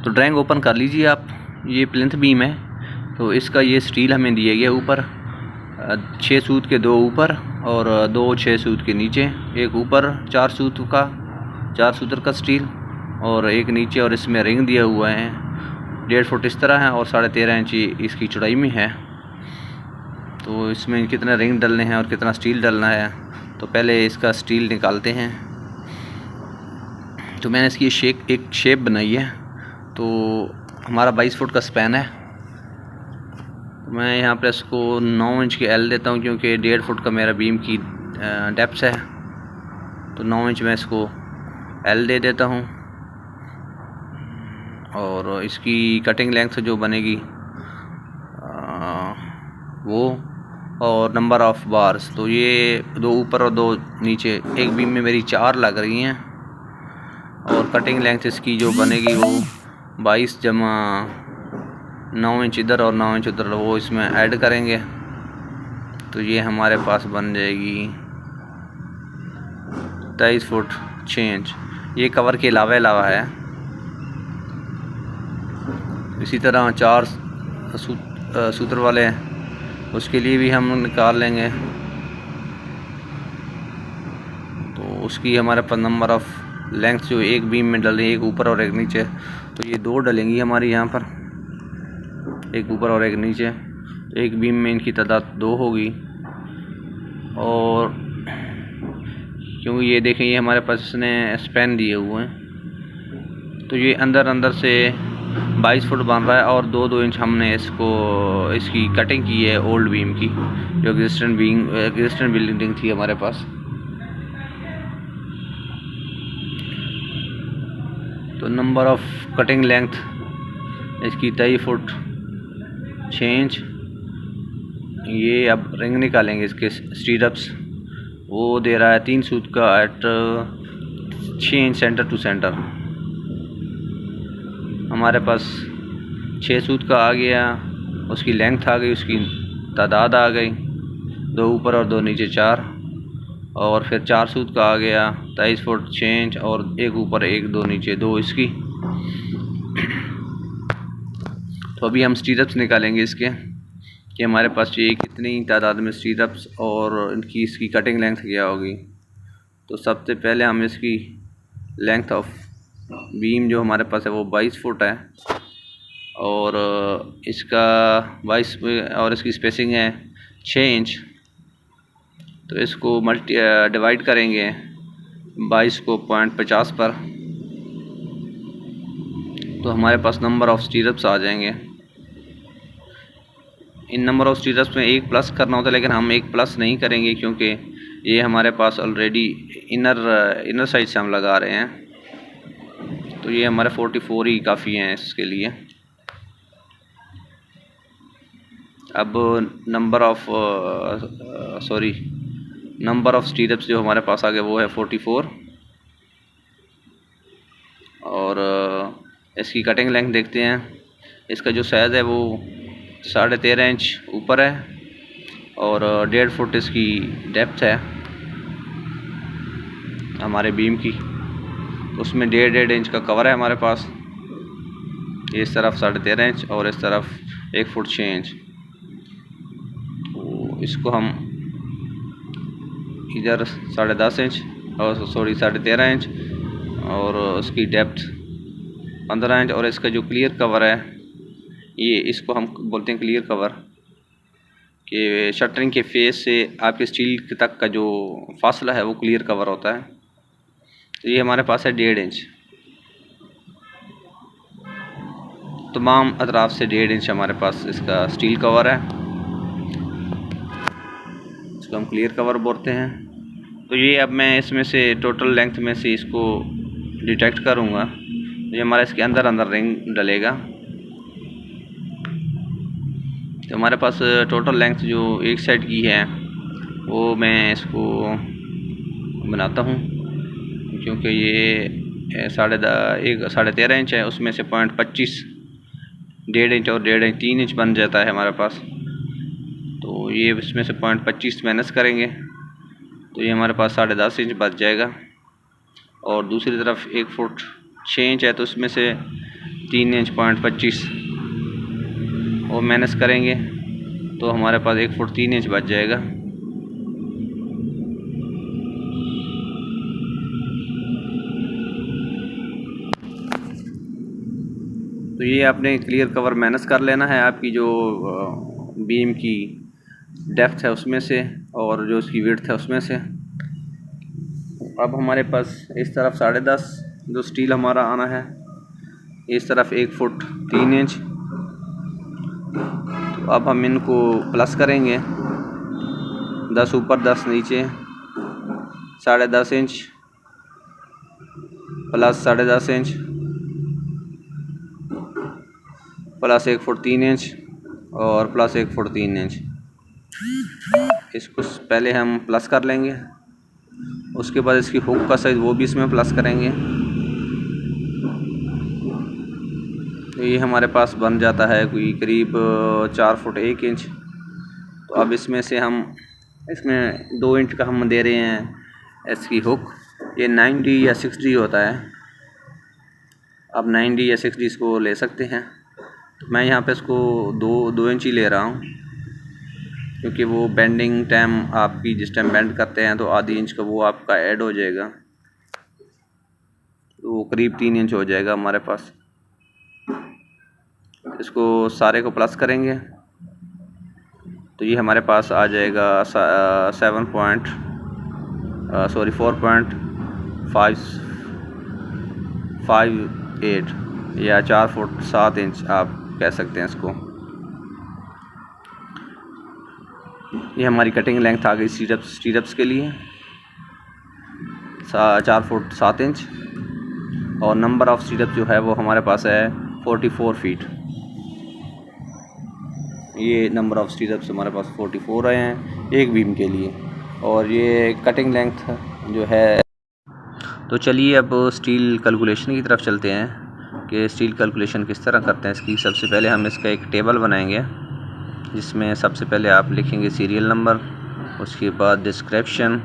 तो drawing open कर लीजिए आप। ये प्लिंथ बीम है, तो इसका ये स्टील हमें दिया गया ऊपर 6 सूत के 2 ऊपर और 2 6 सूत के नीचे, एक ऊपर 4 सूतर का स्टील और एक नीचे, और इसमें रिंग दिया हुआ है 1.5 फुट इस तरह है और 13.5 इंच इसकी चौड़ाई में है। तो इसमें कितने रिंग डलने हैं और कितना स्टील डलना है, तो पहले इसका स्टील निकालते हैं। तो मैंने इसकी एक शेप बनाई है। तो हमारा 22 फुट का स्पैन है, तो मैं यहाँ पर इसको 9 इंच के एल देता हूँ, क्योंकि 1.5 फुट का मेरा बीम की डेप्थ है। तो 9 इंच मैं इसको एल दे देता हूँ। और इसकी कटिंग लेंथ जो बनेगी वो, और नंबर ऑफ़ बार्स, तो ये 2 ऊपर और 2 नीचे, एक बीम में मेरी 4 लग रही हैं। और कटिंग लेंथ इसकी जो बनेगी वो 22 जमा 9 इंच इधर और 9 इंच उधर, वो इसमें ऐड करेंगे। तो ये हमारे पास बन जाएगी 23 फुट 6 इंच। ये कवर के अलावा है। इसी तरह 4 सूत्र वाले हैं, उसके लिए भी हम निकाल लेंगे। तो उसकी हमारे पास नंबर ऑफ़ लेंथ जो एक बीम में डल रही है, एक ऊपर और एक नीचे, तो ये 2 डलेंगी हमारी यहाँ पर, एक ऊपर और एक नीचे। एक बीम में इनकी तादाद 2 होगी। और क्योंकि ये देखें, ये हमारे पास इसने स्पैन दिए हुए हैं, तो ये अंदर से 22 फुट बन रहा है। और 2-2 इंच हमने इसकी कटिंग की है ओल्ड बीम की, जो एग्जिस्टेंट बिल्डिंग थी हमारे पास। तो नंबर ऑफ़ कटिंग लेंथ इसकी 23 फुट 6 इंच। ये अब रिंग निकालेंगे इसके स्टीरअप्स, वो दे रहा है 3 सूत का at 6 inch centre to centre. हमारे पास 6 सूत का आ गया, उसकी लेंथ आ गई, उसकी तादाद आ गई, 2 ऊपर और 2 नीचे 4। और फिर 4 सूत का आ गया 23 फुट 6 इंच और एक ऊपर 1 2 नीचे 2 इसकी। तो अभी हम स्टीरअप्स निकालेंगे इसके, कि हमारे पास ये कितनी तादाद में स्टीरअप्स और इसकी कटिंग लेंथ क्या होगी। तो सबसे पहले हम इसकी लेंथ ऑफ बीम जो हमारे पास है वो 22 फुट है, और इसका 22 और इसकी स्पेसिंग है 6 इंच। तो इसको डिवाइड करेंगे 22 को 0.50 पर, तो हमारे पास नंबर ऑफ़ स्टीरअप्स आ जाएंगे। इन नंबर ऑफ़ स्टीरअप्स में एक प्लस करना होता है, लेकिन हम एक प्लस नहीं करेंगे, क्योंकि ये हमारे पास ऑलरेडी इनर साइड से हम लगा रहे हैं। तो ये हमारे 44 ही काफ़ी हैं इसके लिए। अब नंबर ऑफ़ स्टीरअप्स जो हमारे पास आ गए वो है 44। और इसकी कटिंग लेंथ देखते हैं। इसका जो साइज़ है वो 13.5 इंच ऊपर है और 1.5 फुट इसकी डेप्थ है हमारे बीम की। उसमें 1.5 इंच का कवर है हमारे पास, इस तरफ 13.5 इंच और इस तरफ 1 फुट 6 इंच। तो इसको हम इधर 10.5 इंच और 13.5 इंच और उसकी डेप्थ 15 इंच। और इसका जो क्लियर कवर है, ये इसको हम बोलते हैं क्लियर कवर, कि शटरिंग के फेस से आपके स्टील तक का जो फासला है वो क्लियर कवर होता है। तो ये हमारे पास है 1.5 इंच, तमाम अतराफ से 1.5 इंच हमारे पास इसका स्टील कवर है। इसको हम क्लियर कवर बोलते हैं। तो ये अब मैं इसमें से टोटल लेंथ में से इसको डिटेक्ट करूँगा, ये हमारा इसके अंदर रिंग डलेगा। तो हमारे पास टोटल लेंथ जो एक साइड की है वो मैं इसको बनाता हूँ, क्योंकि ये 13.5 इंच है, उसमें से 0.25 1.5 इंच और 1.5 इंच 3 इंच बन जाता है हमारे पास। तो ये इसमें से 0.25 माइनस करेंगे, तो ये हमारे पास 10.5 इंच बच जाएगा। और दूसरी तरफ 1 फुट 6 इंच है, तो उसमें से 3 इंच पॉइंट 25 वो माइनस करेंगे तो हमारे पास 1 फुट 3 इंच बच जाएगा। तो ये आपने क्लियर कवर माइनस कर लेना है आपकी जो बीम की डेप्थ है उसमें से और जो उसकी विड्थ है उसमें से। अब हमारे पास इस तरफ 10.5 जो स्टील हमारा आना है, इस तरफ 1 फुट 3 इंच। तो अब हम इनको प्लस करेंगे, 10 ऊपर 10 नीचे, 10.5 inch plus 10.5 inch plus 1 foot 3 inch और प्लस 1 फुट 3 इंच। इसको पहले हम प्लस कर लेंगे, उसके बाद इसकी हुक का साइज़ वो भी इसमें प्लस करेंगे। तो ये हमारे पास बन जाता है कोई करीब 4 फुट 1 इंच। तो अब इसमें से हम इसमें 2 इंच का हम दे रहे हैं इसकी हुक। ये 9D या 6D होता है, अब 9D या 6D इसको ले सकते हैं। तो मैं यहाँ पे इसको 2 इंच ही ले रहा हूँ, क्योंकि वो बेंडिंग टाइम आपकी जिस टाइम बेंड करते हैं तो आधी इंच का वो आपका ऐड हो जाएगा, तो वो करीब 3 इंच हो जाएगा हमारे पास। इसको सारे को प्लस करेंगे तो ये हमारे पास आ जाएगा 4.58 या 4 फुट 7 इंच आप कह सकते हैं इसको। ये हमारी कटिंग लेंथ आ गई स्टीरअप्स के लिए 4 फुट 7 इंच, और नंबर ऑफ़ स्टीरअप जो है वो हमारे पास है 44 फीट। ये नंबर ऑफ़ स्टीरअप्स हमारे पास 44 आए हैं एक बीम के लिए, और ये कटिंग लेंथ जो है। तो चलिए अब स्टील कैलकुलेशन की तरफ चलते हैं कि स्टील कैलकुलेशन किस तरह करते हैं इसकी। सबसे पहले हम इसका एक टेबल बनाएंगे, जिसमें सबसे पहले आप लिखेंगे सीरियल नंबर, उसके बाद डिस्क्रिप्शन,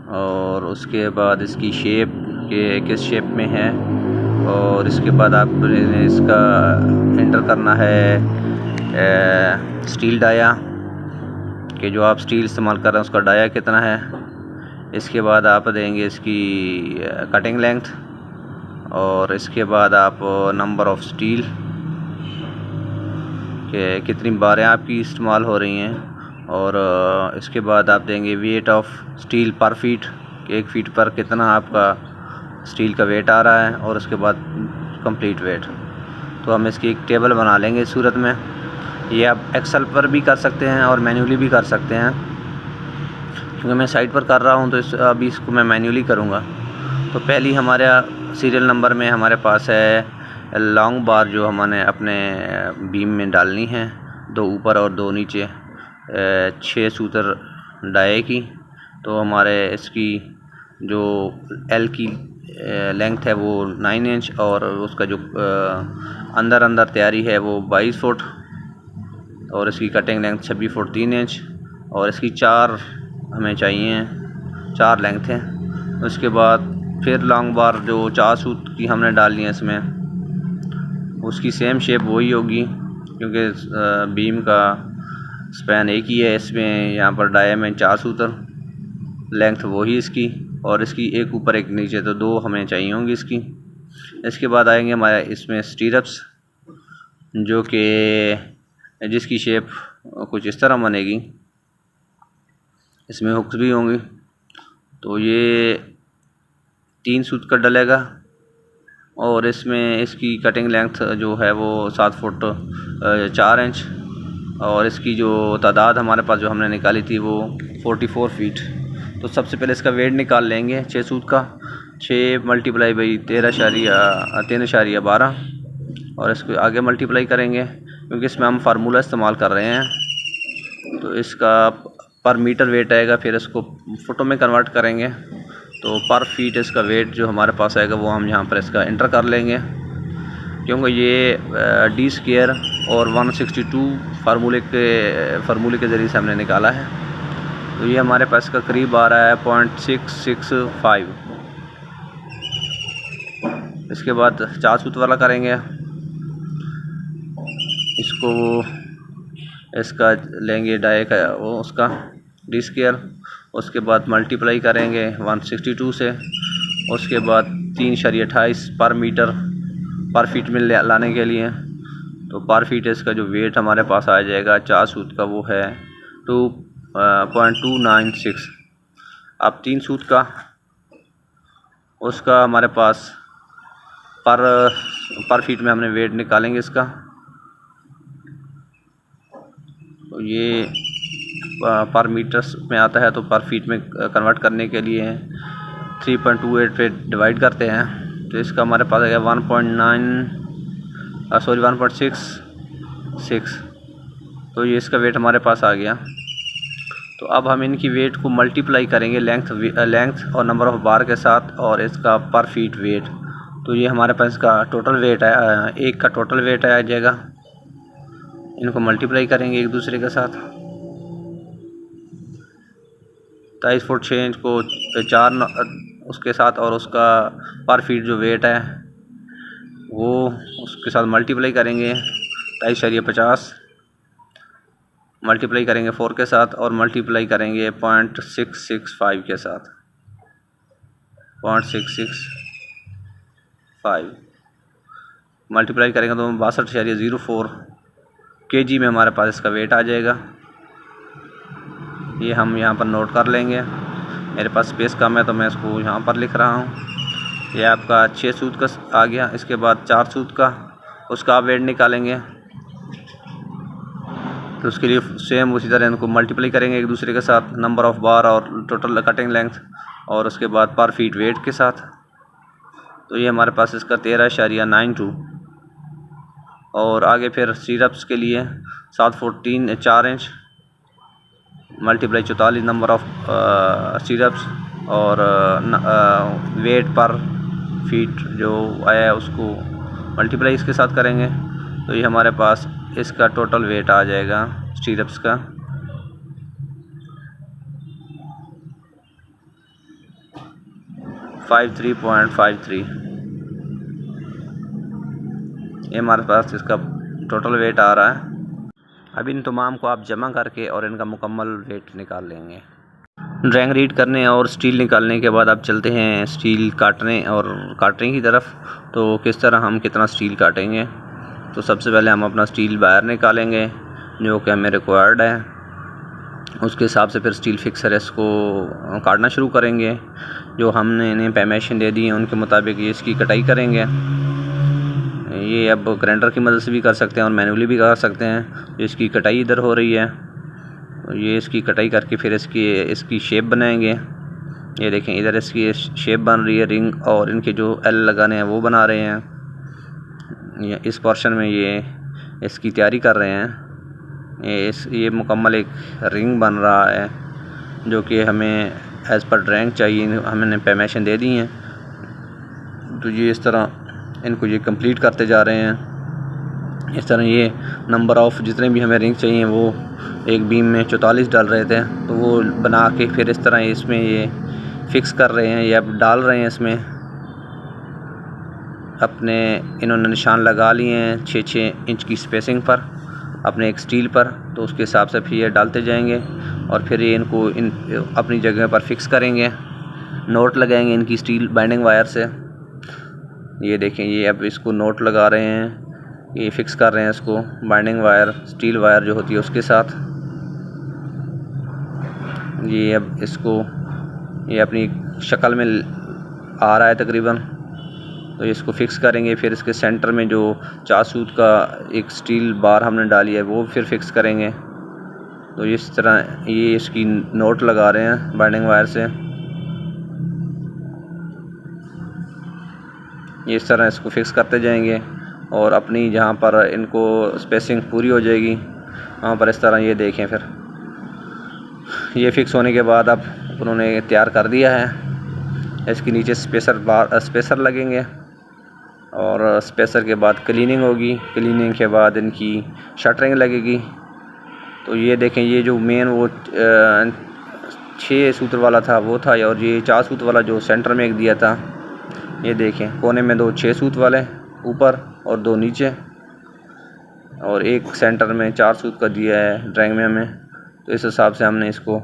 और उसके बाद इसकी शेप के किस शेप में है, और इसके बाद आपने इसका एंटर करना है स्टील डाया कि जो आप स्टील इस्तेमाल कर रहे हैं उसका डाया कितना है। इसके बाद आप देंगे इसकी कटिंग लेंथ, और इसके बाद आप नंबर ऑफ़ स्टील कि कितनी बारें आपकी इस्तेमाल हो रही हैं, और इसके बाद आप देंगे वेट ऑफ स्टील पर फीट कि 1 फीट पर कितना आपका स्टील का वेट आ रहा है, और उसके बाद कंप्लीट वेट। तो हम इसकी एक टेबल बना लेंगे इस सूरत में। ये आप एक्सेल पर भी कर सकते हैं और मैन्युअली भी कर सकते हैं, क्योंकि मैं साइट पर कर रहा हूँ तो अभी इसको मैं मैन्युअली करूँगा। तो पहली हमारे सीरियल नंबर में हमारे पास है लॉन्ग बार जो हमने अपने बीम में डालनी है, 2 ऊपर और 2 नीचे, 6 सूतर डाये की। तो हमारे इसकी जो एल की लेंथ है वो 9 इंच, और उसका जो अंदर तैयारी है वो 22 फुट, और इसकी कटिंग लेंथ 26 फुट 3 इंच, और इसकी 4 हमें चाहिए, 4 लेंथ है। उसके बाद फिर लॉन्ग बार जो 4 सूत की हमने डालनी है इसमें, उसकी सेम शेप वही होगी, क्योंकि बीम का स्पैन एक ही है इसमें। यहाँ पर डाया में 4 सूतर, लेंथ वही इसकी, और इसकी एक ऊपर एक नीचे, तो 2 हमें चाहिए होंगी इसकी। इसके बाद आएंगे हमारे इसमें स्टीरअप्स, जो कि जिसकी शेप कुछ इस तरह बनेगी, इसमें हुक्स भी होंगी। तो ये 3 सूत का डलेगा, और इसमें इसकी कटिंग लेंथ जो है वो 7 फुट 4 इंच, और इसकी जो तादाद हमारे पास जो हमने निकाली थी वो 44 फीट। तो सबसे पहले इसका वेट निकाल लेंगे 6 सूत का, 6 × 13.12, और इसको आगे मल्टीप्लाई करेंगे, क्योंकि इसमें हम फार्मूला इस्तेमाल कर रहे हैं। तो इसका पर मीटर वेट आएगा, फिर इसको फुटों में कन्वर्ट करेंगे, तो पर फीट इसका वेट जो हमारे पास आएगा वो हम यहाँ पर इसका इंटर कर लेंगे, क्योंकि ये D² और 162 फार्मूले के ज़रिए से हमने निकाला है। तो ये हमारे पास का करीब आ रहा है 0.665। इसके बाद 4 सूत वाला करेंगे, इसको इसका लेंगे डाई का वो उसका डी स्क्वायर, उसके बाद मल्टीप्लाई करेंगे 162 से, उसके बाद 3.28 पर मीटर पर फीट में लाने के लिए। तो पर फीट इसका जो वेट हमारे पास आ जाएगा 4 सूत का वो है 2.296। अब 3 सूत का उसका हमारे पास पर फीट में हमने वेट निकालेंगे इसका। तो ये पर मीटर्स में आता है, तो पर फीट में कन्वर्ट करने के लिए 3.28 पे डिवाइड करते हैं। तो इसका हमारे पास आ गया 1.66। तो ये इसका वेट हमारे पास आ गया। तो अब हम इनकी वेट को मल्टीप्लाई करेंगे लेंथ और नंबर ऑफ़ बार के साथ और इसका पर फीट वेट। तो ये हमारे पास इसका टोटल वेट है, एक का टोटल वेट आ जाएगा। इनको मल्टीप्लाई करेंगे एक दूसरे के साथ। 23 फुट 6 इंच को 4 उसके साथ और उसका पर फीट जो वेट है वो उसके साथ मल्टीप्लाई करेंगे 23.50, मल्टीप्लाई करेंगे 4 के साथ और मल्टीप्लाई करेंगे 0.665 के साथ, 0.665 मल्टीप्लाई करेंगे तो 62.04 kg में हमारे पास इसका वेट आ जाएगा। ये हम यहाँ पर नोट कर लेंगे। मेरे पास स्पेस कम है तो मैं इसको यहाँ पर लिख रहा हूँ। ये आपका 6 सूत का आ गया। इसके बाद 4 सूत का उसका आप वेट निकालेंगे। तो उसके लिए सेम उसी तरह इनको मल्टीप्लाई करेंगे एक दूसरे के साथ, नंबर ऑफ़ बार और टोटल कटिंग लेंथ और उसके बाद पर फीट वेट के साथ। तो ये हमारे पास इसका 13.92। और आगे फिर सिरप्स के लिए 7 foot 4 inch multiply 44 number of syrups और वेट पर फीट जो आया है उसको मल्टीप्लाई इसके साथ करेंगे। तो ये हमारे पास इसका टोटल वेट आ जाएगा सिरप्स का 53.53। ये हमारे पास इसका टोटल वेट आ रहा है। अब इन तमाम को आप जमा करके और इनका मुकम्मल वेट निकाल लेंगे। ड्राइंग रीड करने और स्टील निकालने के बाद आप चलते हैं स्टील काटने की तरफ। तो किस तरह हम कितना स्टील काटेंगे, तो सबसे पहले हम अपना स्टील बायर निकालेंगे जो कि हमें रिक्वायर्ड है। उसके हिसाब से फिर स्टील फिक्सर इसको काटना शुरू करेंगे। जो हमने इन्हें परमिशन दे दी है उनके मुताबिक ये इसकी कटाई करेंगे। ये अब ग्राइंडर की मदद से भी कर सकते हैं और मैनुअली भी कर सकते हैं। इसकी कटाई इधर हो रही है, ये इसकी कटाई करके फिर इसकी शेप बनाएंगे। ये देखें इधर इसकी शेप बन रही है रिंग, और इनके जो एल लगाने हैं वो बना रहे हैं। इस पोर्शन में ये इसकी तैयारी कर रहे हैं। ये मुकम्मल एक रिंग बन रहा है जो कि हमें एज़ पर ड्राइंग चाहिए, हमने परमिशन दे दी हैं। तो ये इस तरह इनको ये कंप्लीट करते जा रहे हैं। इस तरह ये नंबर ऑफ़ जितने भी हमें रिंग चाहिए वो एक बीम में 44 डाल रहे थे, तो वो बना के फिर इस तरह इसमें ये फिक्स कर रहे हैं। ये अब डाल रहे हैं इसमें अपने, इन्होंने निशान लगा लिए हैं 6-6 इंच की स्पेसिंग पर अपने एक स्टील पर। तो उसके हिसाब से फिर ये डालते जाएंगे और फिर ये इनको अपनी जगह पर फिक्स करेंगे। नोट लगाएंगे इनकी स्टील बाइंडिंग वायर से। ये देखें ये अब इसको नोट लगा रहे हैं, ये फिक्स कर रहे हैं इसको बाइंडिंग वायर स्टील वायर जो होती है उसके साथ। ये अब इसको ये अपनी शक्ल में आ रहा है तकरीबन, तो इसको फिक्स करेंगे। फिर इसके सेंटर में जो 4 सूत का एक स्टील बार हमने डाली है वो फिर फिक्स करेंगे। तो इस तरह ये इसकी नोट लगा रहे हैं बाइंडिंग वायर से। ये इस तरह इसको फिक्स करते जाएंगे और अपनी जहाँ पर इनको स्पेसिंग पूरी हो जाएगी वहाँ पर इस तरह ये देखें। फिर ये फिक्स होने के बाद अब उन्होंने तैयार कर दिया है। इसके नीचे स्पेसर लगेंगे और स्पेसर के बाद क्लीनिंग होगी। क्लीनिंग के बाद इनकी शटरिंग लगेगी। तो ये देखें ये जो मेन वो 6 सूत्र वाला था वो था, और ये 4 सूत्र वाला जो सेंटर में एक दिया था, ये देखें कोने में 2 6 सूत वाले ऊपर और 2 नीचे। और एक सेंटर में 4 सूत का दिया है ड्राइंग में हमें। तो इस हिसाब से हमने इसको,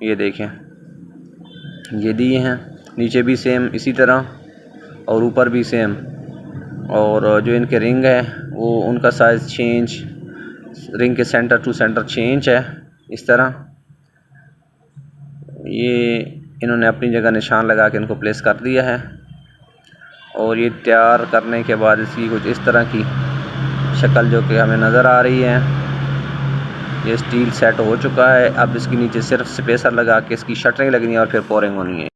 ये देखें, ये दिए हैं। नीचे भी सेम इसी तरह और ऊपर भी सेम। और जो इनके रिंग है वो उनका साइज़ चेंज, रिंग के सेंटर टू सेंटर चेंज है इस तरह। ये इन्होंने अपनी जगह निशान लगा के इनको प्लेस कर दिया है। और ये तैयार करने के बाद इसकी कुछ इस तरह की शक्ल जो कि हमें नज़र आ रही है। ये स्टील सेट हो चुका है। अब इसके नीचे सिर्फ स्पेसर लगा के इसकी शटरिंग लगनी है और फिर पोरिंग होनी है।